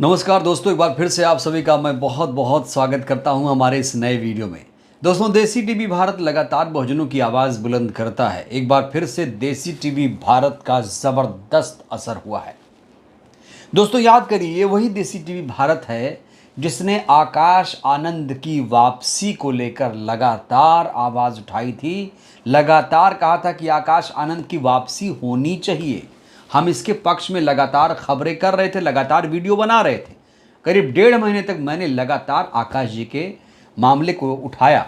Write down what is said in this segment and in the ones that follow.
नमस्कार दोस्तों, एक बार फिर से आप सभी का मैं बहुत बहुत स्वागत करता हूं हमारे इस नए वीडियो में। दोस्तों, देसी टीवी भारत लगातार बहुजनों की आवाज़ बुलंद करता है। एक बार फिर से देसी टीवी भारत का ज़बरदस्त असर हुआ है। दोस्तों, याद करिए, ये वही देसी टीवी भारत है जिसने आकाश आनंद की वापसी को लेकर लगातार आवाज़ उठाई थी। लगातार कहा था कि आकाश आनंद की वापसी होनी चाहिए। हम इसके पक्ष में लगातार खबरें कर रहे थे, लगातार वीडियो बना रहे थे। करीब 1.5 महीने तक मैंने लगातार आकाश जी के मामले को उठाया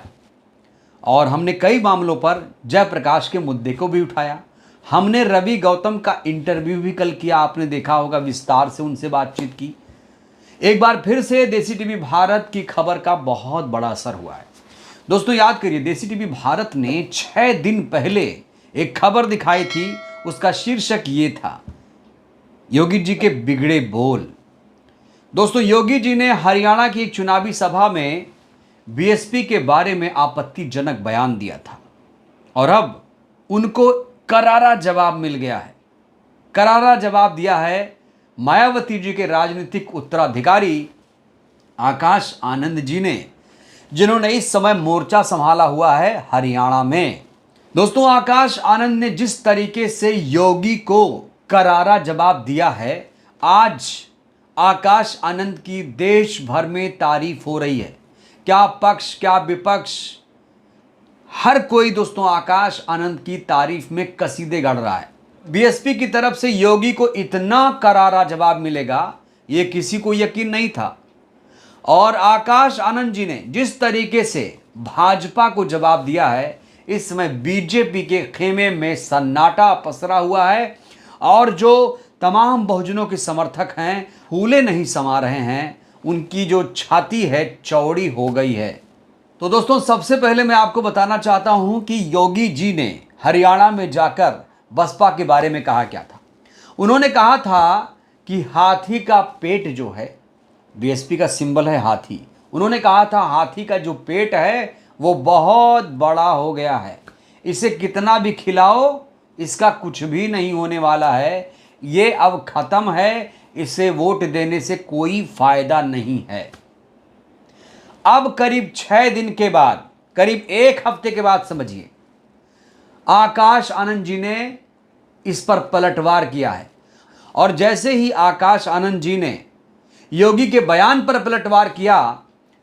और हमने कई मामलों पर जयप्रकाश के मुद्दे को भी उठाया। हमने रवि गौतम का इंटरव्यू भी कल किया, आपने देखा होगा, विस्तार से उनसे बातचीत की। एक बार फिर से देसी टीवी भारत की खबर का बहुत बड़ा असर हुआ है। दोस्तों, याद करिए, देसी टीवी भारत ने 6 दिन पहले एक खबर दिखाई थी। उसका शीर्षक ये था, योगी जी के बिगड़े बोल। दोस्तों, योगी जी ने हरियाणा की एक चुनावी सभा में बीएसपी के बारे में आपत्तिजनक बयान दिया था और अब उनको करारा जवाब मिल गया है। करारा जवाब दिया है मायावती जी के राजनीतिक उत्तराधिकारी आकाश आनंद जी ने, जिन्होंने इस समय मोर्चा संभाला हुआ है हरियाणा में। दोस्तों, आकाश आनंद ने जिस तरीके से योगी को करारा जवाब दिया है, आज आकाश आनंद की देश भर में तारीफ हो रही है। क्या पक्ष क्या विपक्ष, हर कोई दोस्तों आकाश आनंद की तारीफ में कसीदे गढ़ रहा है। बीएसपी की तरफ से योगी को इतना करारा जवाब मिलेगा, ये किसी को यकीन नहीं था। और आकाश आनंद जी ने जिस तरीके से भाजपा को जवाब दिया है, इस समय बीजेपी के खेमे में सन्नाटा पसरा हुआ है और जो तमाम बहुजनों के समर्थक हैं, फूले नहीं समा रहे हैं, उनकी जो छाती है चौड़ी हो गई है। तो दोस्तों, सबसे पहले मैं आपको बताना चाहता हूं कि योगी जी ने हरियाणा में जाकर बसपा के बारे में कहा क्या था। उन्होंने कहा था कि हाथी का पेट जो है, बीएसपी का सिंबल है हाथी, उन्होंने कहा था हाथी का जो पेट है वो बहुत बड़ा हो गया है, इसे कितना भी खिलाओ इसका कुछ भी नहीं होने वाला है, ये अब खत्म है, इसे वोट देने से कोई फायदा नहीं है। अब करीब 6 दिन के बाद, करीब 1 हफ्ते के बाद समझिए, आकाश आनंद जी ने इस पर पलटवार किया है। और जैसे ही आकाश आनंद जी ने योगी के बयान पर पलटवार किया,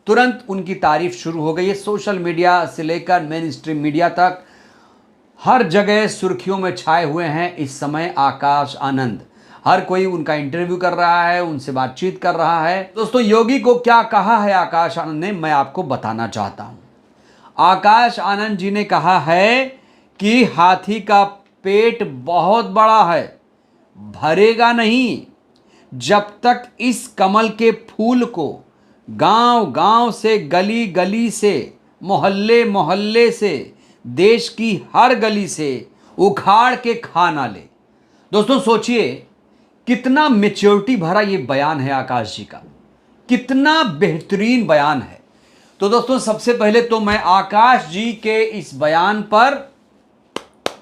तुरंत उनकी तारीफ शुरू हो गई है। सोशल मीडिया से लेकर मेन स्ट्रीम मीडिया तक हर जगह सुर्खियों में छाए हुए हैं इस समय आकाश आनंद। हर कोई उनका इंटरव्यू कर रहा है, उनसे बातचीत कर रहा है। दोस्तों, योगी को क्या कहा है आकाश आनंद ने, मैं आपको बताना चाहता हूं। आकाश आनंद जी ने कहा है कि हाथी का पेट बहुत बड़ा है, भरेगा नहीं जब तक इस कमल के फूल को गांव गांव से, गली गली से, मोहल्ले मोहल्ले से, देश की हर गली से उखाड़ के खा ना ले। दोस्तों, सोचिए कितना मैच्योरिटी भरा ये बयान है आकाश जी का, कितना बेहतरीन बयान है। तो दोस्तों, सबसे पहले तो मैं आकाश जी के इस बयान पर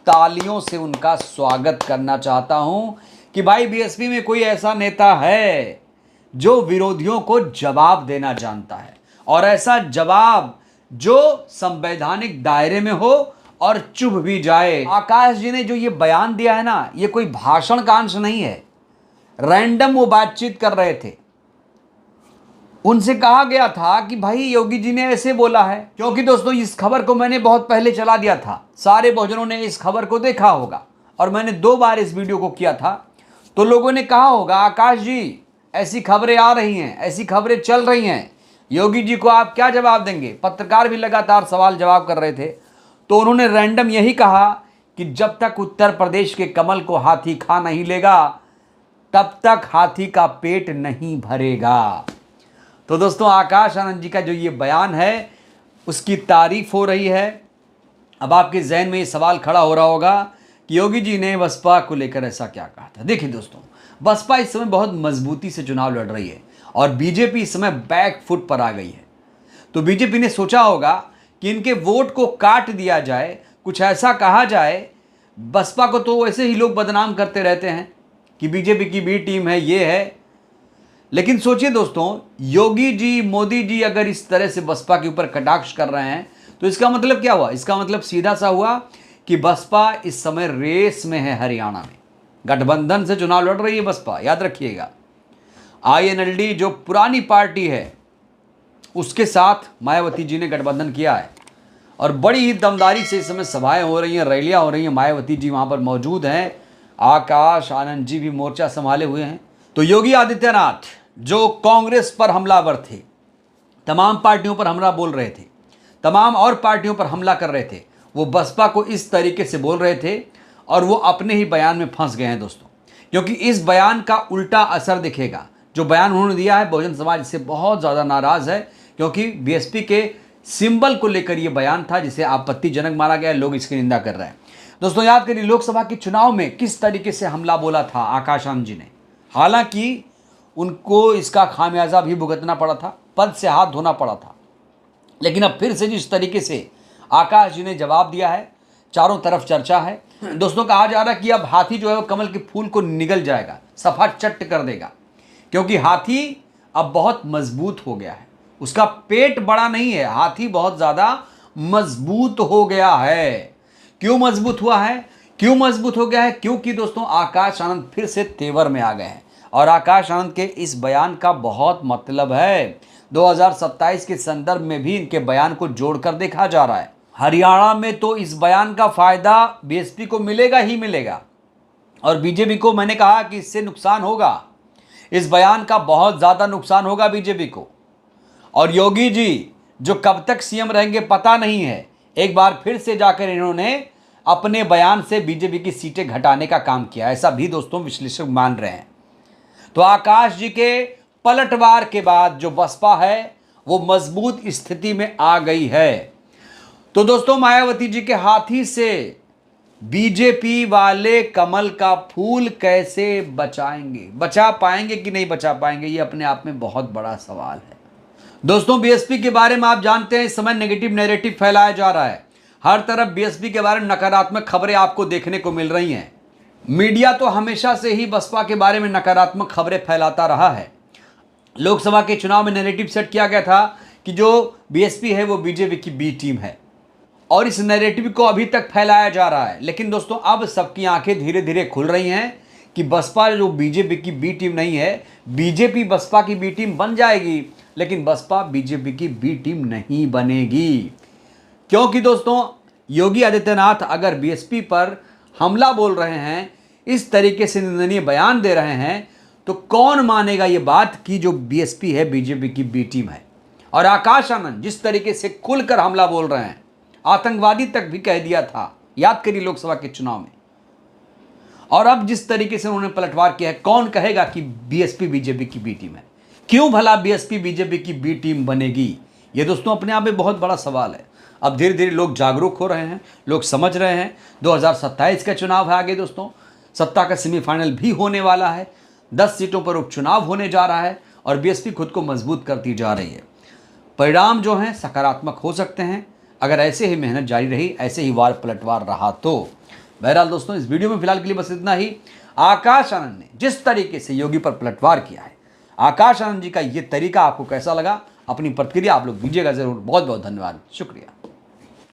तालियों से उनका स्वागत करना चाहता हूं कि भाई, बीएसपी में कोई ऐसा नेता है जो विरोधियों को जवाब देना जानता है, और ऐसा जवाब जो संवैधानिक दायरे में हो और चुभ भी जाए। आकाश जी ने जो ये बयान दिया है ना, ये कोई भाषण का अंश नहीं है, रैंडम वो बातचीत कर रहे थे। उनसे कहा गया था कि भाई योगी जी ने ऐसे बोला है, क्योंकि दोस्तों इस खबर को मैंने बहुत पहले चला दिया था, सारे बहुजनों ने इस खबर को देखा होगा और मैंने 2 बार इस वीडियो को किया था। तो लोगों ने कहा होगा, आकाश जी ऐसी खबरें आ रही हैं, ऐसी खबरें चल रही हैं, योगी जी को आप क्या जवाब देंगे। पत्रकार भी लगातार सवाल जवाब कर रहे थे, तो उन्होंने रैंडम यही कहा कि जब तक उत्तर प्रदेश के कमल को हाथी खा नहीं लेगा, तब तक हाथी का पेट नहीं भरेगा। तो दोस्तों, आकाश आनंद जी का जो ये बयान है, उसकी तारीफ हो रही है। अब आपके जहन में ये सवाल खड़ा हो रहा होगा कि योगी जी ने बसपा को लेकर ऐसा क्या कहा था। देखिए दोस्तों, बसपा इस समय बहुत मजबूती से चुनाव लड़ रही है और बीजेपी इस समय बैक फुट पर आ गई है। तो बीजेपी ने सोचा होगा कि इनके वोट को काट दिया जाए, कुछ ऐसा कहा जाए। बसपा को तो वैसे ही लोग बदनाम करते रहते हैं कि बीजेपी की बी टीम है, ये है, लेकिन सोचिए दोस्तों, योगी जी, मोदी जी अगर इस तरह से बसपा के ऊपर कटाक्ष कर रहे हैं तो इसका मतलब क्या हुआ? इसका मतलब सीधा सा हुआ कि बसपा इस समय रेस में है। हरियाणा में गठबंधन से चुनाव लड़ रही है बसपा, याद रखिएगा। INLD जो पुरानी पार्टी है उसके साथ मायावती जी ने गठबंधन किया है और बड़ी ही दमदारी से इस समय सभाएं हो रही हैं, रैलियां हो रही हैं। मायावती जी वहां पर मौजूद हैं, आकाश आनंद जी भी मोर्चा संभाले हुए हैं। तो योगी आदित्यनाथ जो कांग्रेस पर हमलावर थे, तमाम पार्टियों पर हमला बोल रहे थे, तमाम और पार्टियों पर हमला कर रहे थे, वो बसपा को इस तरीके से बोल रहे थे और वो अपने ही बयान में फंस गए हैं दोस्तों। क्योंकि इस बयान का उल्टा असर दिखेगा। जो बयान उन्होंने दिया है, बहुजन समाज इससे बहुत ज़्यादा नाराज़ है, क्योंकि BSP के सिंबल को लेकर यह बयान था जिसे आपत्तिजनक माना गया। लोग इसकी निंदा कर रहे हैं। दोस्तों याद करिए, लोकसभा के चुनाव में किस तरीके से हमला बोला था आकाश आनंद जी ने। हालांकि उनको इसका खामियाजा भी भुगतना पड़ा था, पद से हाथ धोना पड़ा था, लेकिन अब फिर से जिस तरीके से आकाश जी ने जवाब दिया है, चारों तरफ चर्चा है। दोस्तों कहा जा रहा है कि अब हाथी जो है वो कमल के फूल को निगल जाएगा, सफा चट कर देगा, क्योंकि हाथी अब बहुत मजबूत हो गया है। उसका पेट बड़ा नहीं है, हाथी बहुत ज्यादा मजबूत हो गया है। क्यों मजबूत हुआ है, क्यों मजबूत हो गया है? क्योंकि दोस्तों आकाश आनंद फिर से तेवर में आ गए हैं और आकाश आनंद के इस बयान का बहुत मतलब है। 2027 के संदर्भ में भी इनके बयान को जोड़कर देखा जा रहा है। हरियाणा में तो इस बयान का फायदा BSP को मिलेगा ही मिलेगा और बीजेपी को मैंने कहा कि इससे नुकसान होगा। इस बयान का बहुत ज्यादा नुकसान होगा बीजेपी को। और योगी जी जो कब तक CM रहेंगे पता नहीं है, एक बार फिर से जाकर इन्होंने अपने बयान से बीजेपी की सीटें घटाने का काम किया, ऐसा भी दोस्तों विश्लेषक मान रहे हैं। तो आकाश जी के पलटवार के बाद जो बसपा है वो मजबूत स्थिति में आ गई है। तो दोस्तों मायावती जी के हाथी से बीजेपी वाले कमल का फूल कैसे बचाएंगे, बचा पाएंगे कि नहीं बचा पाएंगे, ये अपने आप में बहुत बड़ा सवाल है। दोस्तों BSP के बारे में आप जानते हैं इस समय नेगेटिव नैरेटिव फैलाया जा रहा है। हर तरफ BSP के बारे में नकारात्मक खबरें आपको देखने को मिल रही हैं। मीडिया तो हमेशा से ही बसपा के बारे में नकारात्मक खबरें फैलाता रहा है। लोकसभा के चुनाव में नैरेटिव सेट किया गया था कि जो BSP है वो बीजेपी की बी टीम है और इस नैरेटिव को अभी तक फैलाया जा रहा है। लेकिन दोस्तों अब सबकी आंखें धीरे धीरे खुल रही हैं कि बसपा जो बीजेपी की बी टीम नहीं है, बीजेपी बसपा की बी टीम बन जाएगी, लेकिन बसपा बीजेपी की बी टीम नहीं बनेगी। क्योंकि दोस्तों योगी आदित्यनाथ अगर BSP पर हमला बोल रहे हैं, इस तरीके से निंदनीय बयान दे रहे हैं, तो कौन मानेगा ये बात कि जो BSP है बीजेपी की बी टीम है। और आकाश आनंद जिस तरीके से खुलकर हमला बोल रहे हैं, आतंकवादी तक भी कह दिया था, याद करिए लोकसभा के चुनाव में। और अब जिस तरीके से उन्होंने पलटवार किया है, कौन कहेगा कि BSP बीजेपी की बी टीम है? क्यों भला BSP बीजेपी की बी टीम बनेगी? ये दोस्तों अपने आप में बहुत बड़ा सवाल है। अब धीरे धीरे लोग जागरूक हो रहे हैं, लोग समझ रहे हैं। 2027 का चुनाव है आगे दोस्तों, सत्ता का सेमीफाइनल भी होने वाला है, 10 सीटों पर उपचुनाव होने जा रहा है और BSP खुद को मजबूत करती जा रही है। परिणाम जो हैं सकारात्मक हो सकते हैं अगर ऐसे ही मेहनत जारी रही, ऐसे ही वार पलटवार रहा तो। बहरहाल दोस्तों इस वीडियो में फिलहाल के लिए बस इतना ही। आकाश आनंद ने जिस तरीके से योगी पर पलटवार किया है, आकाश आनंद जी का ये तरीका आपको कैसा लगा? अपनी प्रतिक्रिया आप लोग दीजिएगा जरूर। बहुत बहुत धन्यवाद, शुक्रिया।